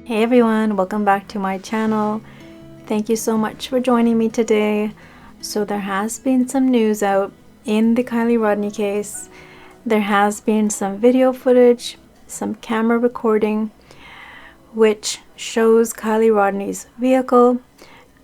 Hey everyone, welcome back to my channel. Thank you so much for joining me today. So there has been some news out in the Kiely case. There has been some video footage, some camera recording, which shows Rodni's vehicle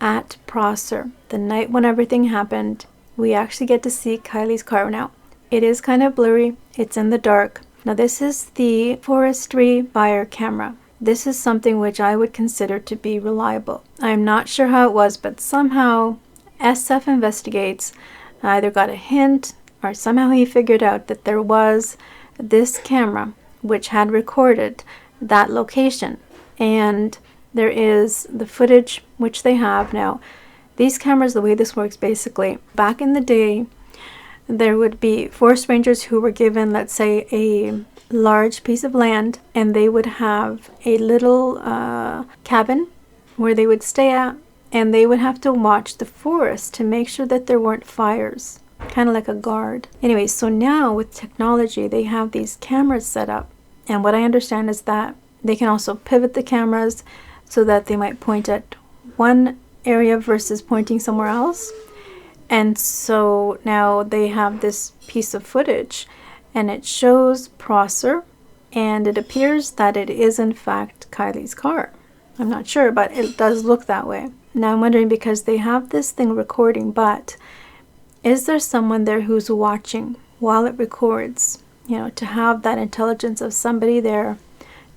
at Prosser. The night when everything happened, we actually get to see Kiely's car now. It is kind of blurry, it's in the dark. Now this is the forestry buyer camera. This is something which I would consider to be reliable. I'm not sure how it was, but somehow SF Investigates either got a hint or somehow he figured out that there was this camera which had recorded that location. And there is the footage which they have now. These cameras, the way this works basically, back in the day, there would be forest rangers who were given, let's say, a large piece of land, and they would have a little cabin where they would stay at, and they would have to watch the forest to make sure that there weren't fires, kind of like a guard. Anyway, so now with technology, they have these cameras set up, and what I understand is that they can also pivot the cameras so that they might point at one area versus pointing somewhere else. And so now they have this piece of footage and it shows Prosser, and it appears that it is in fact Kiely's car. I'm not sure, but it does look that way. Now I'm wondering, because they have this thing recording, but is there someone there who's watching while it records? You know, to have that intelligence of somebody there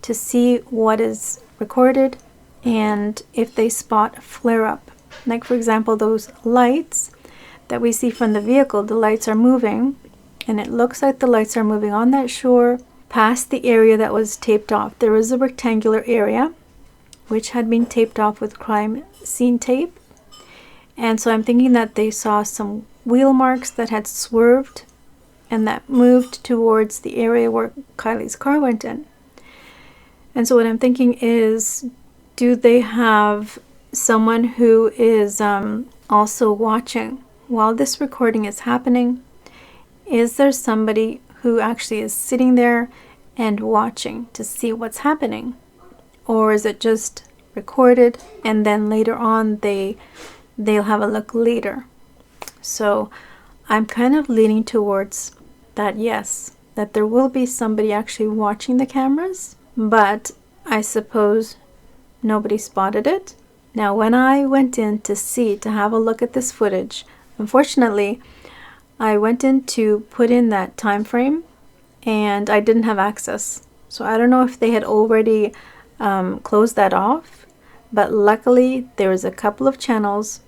to see what is recorded, and if they spot a flare-up. Like for example, those lights that we see from the vehicle, the lights are moving, and it looks like the lights are moving on that shore past the area that was taped off. There was a rectangular area which had been taped off with crime scene tape, and so I'm thinking that they saw some wheel marks that had swerved and that moved towards the area where Kiely's car went in. And so what I'm thinking is, do they have someone who is also watching while this recording is happening? Is there somebody who actually is sitting there and watching to see what's happening? Or is it just recorded and then later on they'll have a look later? So I'm kind of leaning towards that, yes, that there will be somebody actually watching the cameras, but I suppose nobody spotted it. Now when I went in to have a look at this footage, unfortunately, I went in to put in that time frame and I didn't have access. So I don't know if they had already closed that off, but luckily there was a couple of channels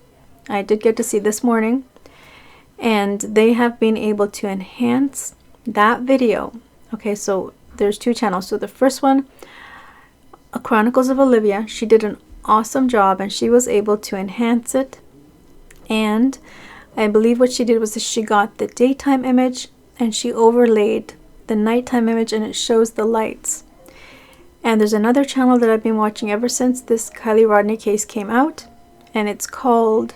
I did get to see this morning, and they have been able to enhance that video. Okay, so there's two channels. So the first one, Chronicles of Olivia, she did an awesome job and she was able to enhance it, and I believe what she did was that she got the daytime image and she overlaid the nighttime image, and it shows the lights. And there's another channel that I've been watching ever since this Kiely case came out, and it's called,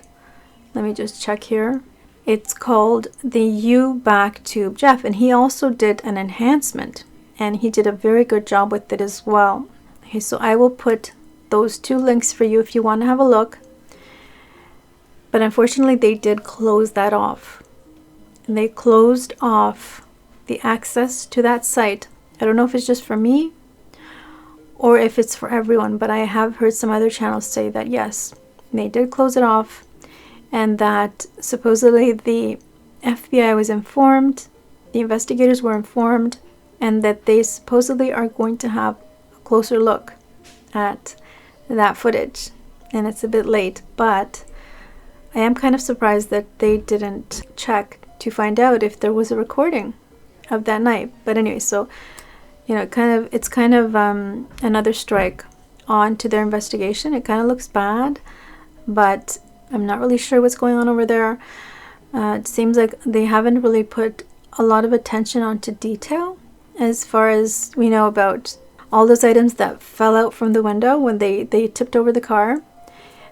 let me just check here, it's called the You Back Tube Jeff, and he also did an enhancement and he did a very good job with it as well. Okay, so I will put those two links for you if you want to have a look. But unfortunately, they did close that off. And they closed off the access to that site. I don't know if it's just for me or if it's for everyone, but I have heard some other channels say that yes, they did close it off, and that supposedly the FBI was informed, the investigators were informed, and that they supposedly are going to have a closer look at that footage. And it's a bit late, but I am kind of surprised that they didn't check to find out if there was a recording of that night. But anyway, so you know, it's kind of another strike on to their investigation. It kind of looks bad, but I'm not really sure what's going on over there. It seems like they haven't really put a lot of attention onto detail as far as we know about all those items that fell out from the window when they tipped over the car.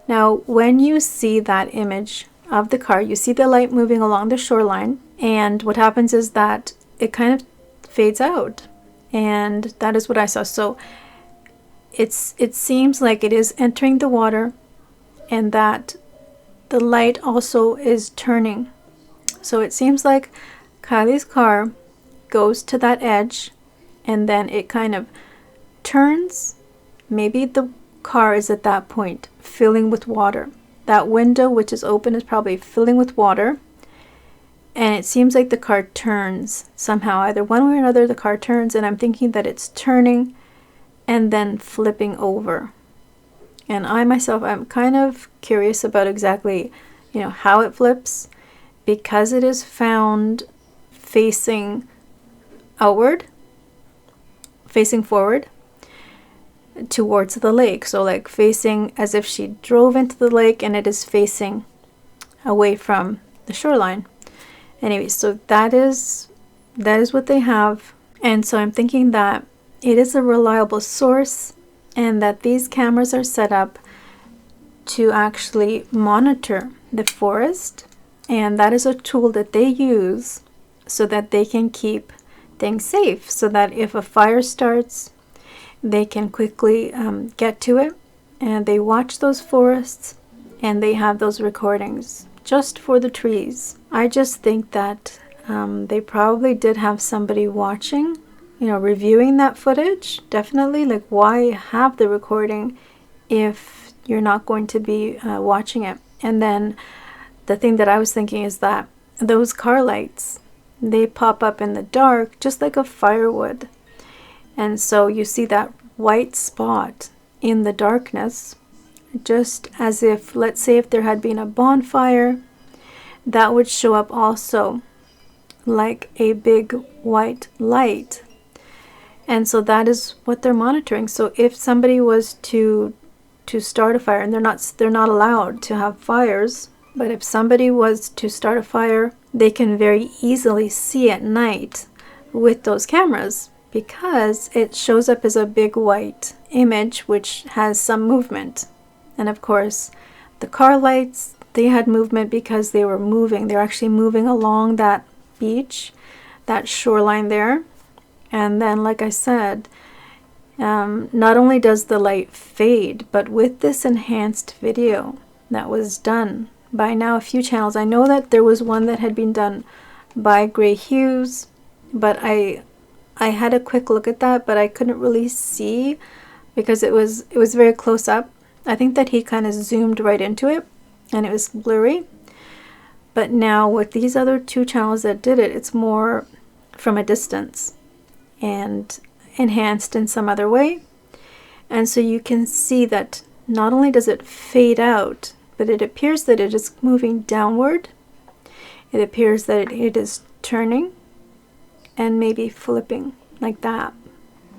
Now, when you see that image of the car, you see the light moving along the shoreline, and what happens is that it kind of fades out, and that is what I saw. So it seems like it is entering the water, and that the light also is turning. So it seems like Kiely's car goes to that edge, and then it kind of turns. Maybe the car is at that point filling with water. That window, which is open, is probably filling with water. And it seems like the car turns somehow. Either one way or another, the car turns. And I'm thinking that it's turning and then flipping over. And I myself, I'm kind of curious about exactly, how it flips. Because it is found facing outward, facing forward towards the lake. So like facing as if she drove into the lake, and it is facing away from the shoreline. Anyway, so that is what they have. And so I'm thinking that it is a reliable source, and that these cameras are set up to actually monitor the forest. And that is a tool that they use so that they can keep things safe, so that if a fire starts, they can quickly get to it. And they watch those forests, and they have those recordings just for the trees. I just think that they probably did have somebody watching, reviewing that footage. Definitely, like, why have the recording if you're not going to be watching it? And then the thing that I was thinking is that those car lights, they pop up in the dark just like a firewood. And so you see that white spot in the darkness, just as if, let's say if there had been a bonfire, that would show up also like a big white light. And so that is what they're monitoring. So if somebody was to start a fire, and they're not allowed to have fires, but if somebody was to start a fire, they can very easily see at night with those cameras, because it shows up as a big white image which has some movement. And of course, the car lights, they had movement because they were moving. They're actually moving along that beach, that shoreline there. And then, like I said, not only does the light fade, but with this enhanced video that was done by now a few channels. I know that there was one that had been done by Gray Hughes, but I had a quick look at that, but I couldn't really see because it was very close up. I think that he kind of zoomed right into it, and it was blurry. But now with these other two channels that did it, it's more from a distance and enhanced in some other way. And so you can see that not only does it fade out, but it appears that it is moving downward. It appears that it is turning and maybe flipping like that.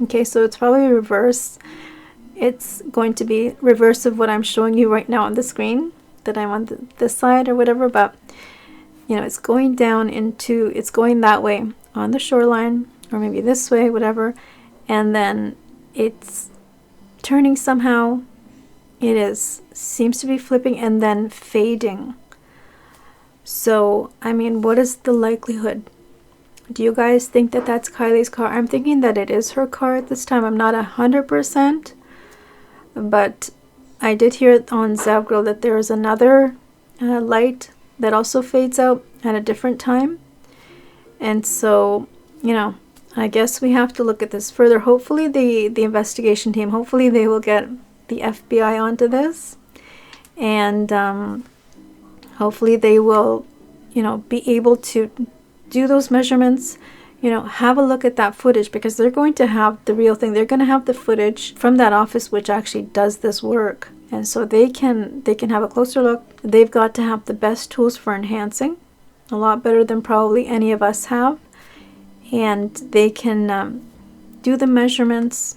Okay, so it's probably reverse. It's going to be reverse of what I'm showing you right now on the screen, that I'm on this side or whatever, but it's going down into, it's going that way on the shoreline, or maybe this way, whatever, and then it's turning somehow. It seems to be flipping and then fading. So, I mean, what is the likelihood? Do you guys think that that's Kiely's car? I'm thinking that it is her car at this time. I'm not 100%, but I did hear on Zavgirl that there is another light that also fades out at a different time. And so, I guess we have to look at this further. Hopefully the investigation team, hopefully they will get the FBI onto this, and hopefully they will be able to do those measurements, have a look at that footage, because they're going to have the real thing. They're going to have the footage from that office which actually does this work, and so they can have a closer look. They've got to have the best tools for enhancing, a lot better than probably any of us have, and they can do the measurements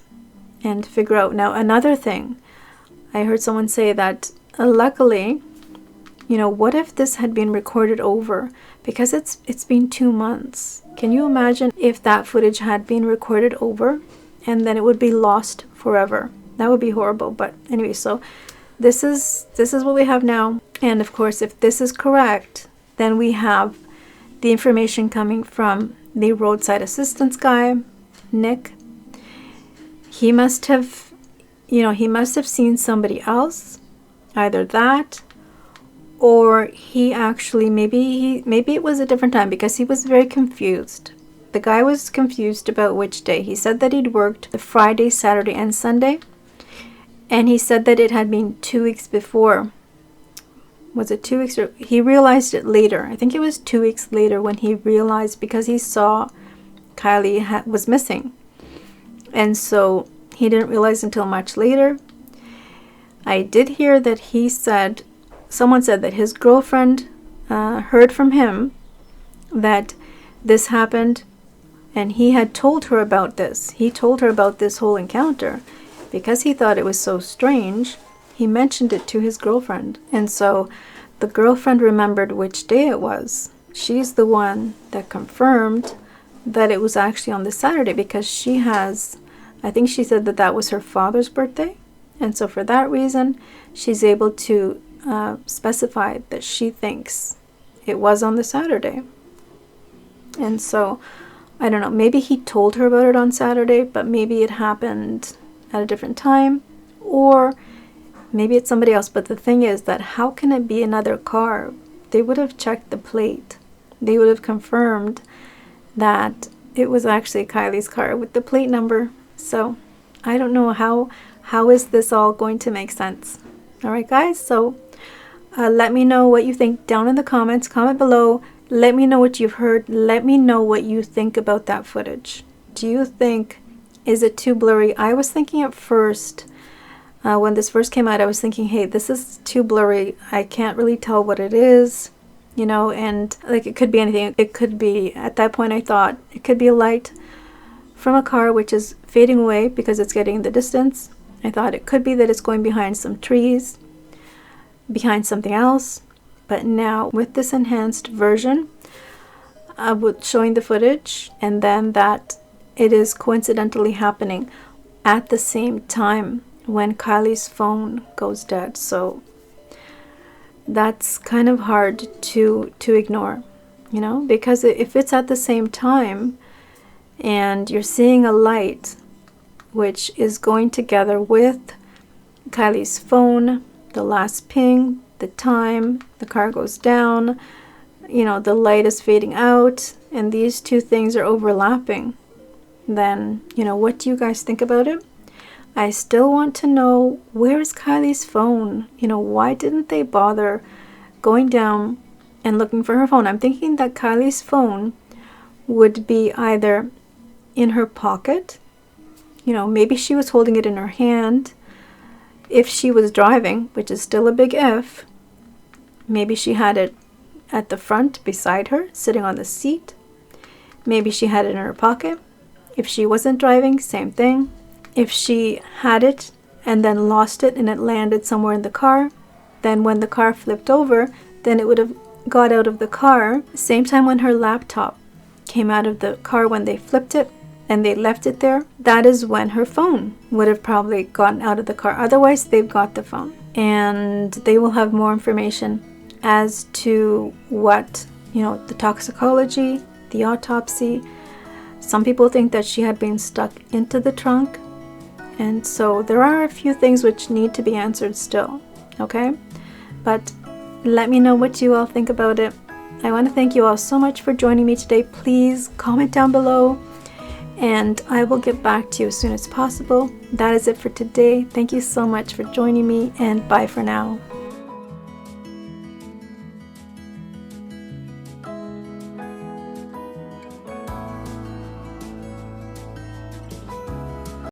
and figure out. Now, another thing, I heard someone say that luckily, what if this had been recorded over? Because it's been 2 months. Can you imagine if that footage had been recorded over and then it would be lost forever? That would be horrible. But anyway, so this is what we have now. And of course, if this is correct, then we have the information coming from the roadside assistance guy, Nick. He must have he must have seen somebody else, either that, or he actually, maybe it was a different time, because he was very confused. The guy was confused about which day. He said that he'd worked the Friday, Saturday, and Sunday, and he said that it had been 2 weeks before. Was it 2 weeks? Or he realized it later. I think it was 2 weeks later when he realized, because he saw Kiely was missing. And so he didn't realize until much later. I did hear that someone said that his girlfriend heard from him that this happened, and he had told her about this. He told her about this whole encounter. Because he thought it was so strange, he mentioned it to his girlfriend. And so the girlfriend remembered which day it was. She's the one that confirmed that it was actually on the Saturday, because I think she said that was her father's birthday. And so for that reason, she's able to specify that she thinks it was on the Saturday. And so, I don't know, maybe he told her about it on Saturday, but maybe it happened at a different time, or maybe it's somebody else. But the thing is that how can it be another car? They would have checked the plate. They would have confirmed that it was actually Kiely's car with the plate number. So I don't know how is this all going to make sense. All right, guys, so let me know what you think down in the comments. Comment below. Let me know what you've heard. Let me know what you think about that footage. Do you think, is it too blurry? I was thinking at first, when this first came out, I was thinking, hey, this is too blurry. I can't really tell what it is, and like it could be anything. It could be, at that point I thought, it could be a light from a car which is fading away because it's getting in the distance. I thought it could be that it's going behind some trees, behind something else. But now with this enhanced version, showing the footage, and then that it is coincidentally happening at the same time when Kiely's phone goes dead. So that's kind of hard to ignore, because if it's at the same time and you're seeing a light which is going together with Kiely's phone, the last ping, the time, the car goes down, the light is fading out, and these two things are overlapping, then, what do you guys think about it? I still want to know, where is Kiely's phone? Why didn't they bother going down and looking for her phone? I'm thinking that Kiely's phone would be either in her pocket, maybe she was holding it in her hand. If she was driving, which is still a big if, maybe she had it at the front beside her, sitting on the seat. Maybe she had it in her pocket. If she wasn't driving, same thing. If she had it and then lost it and it landed somewhere in the car, then when the car flipped over, then it would have got out of the car. Same time when her laptop came out of the car, when they flipped it and they left it there, that is when her phone would have probably gotten out of the car. Otherwise, they've got the phone. And they will have more information as to what, the toxicology, the autopsy. Some people think that she had been stuck into the trunk. And so there are a few things which need to be answered still, okay? But let me know what you all think about it. I want to thank you all so much for joining me today. Please comment down below, and I will get back to you as soon as possible. That is it for today. Thank you so much for joining me, and bye for now.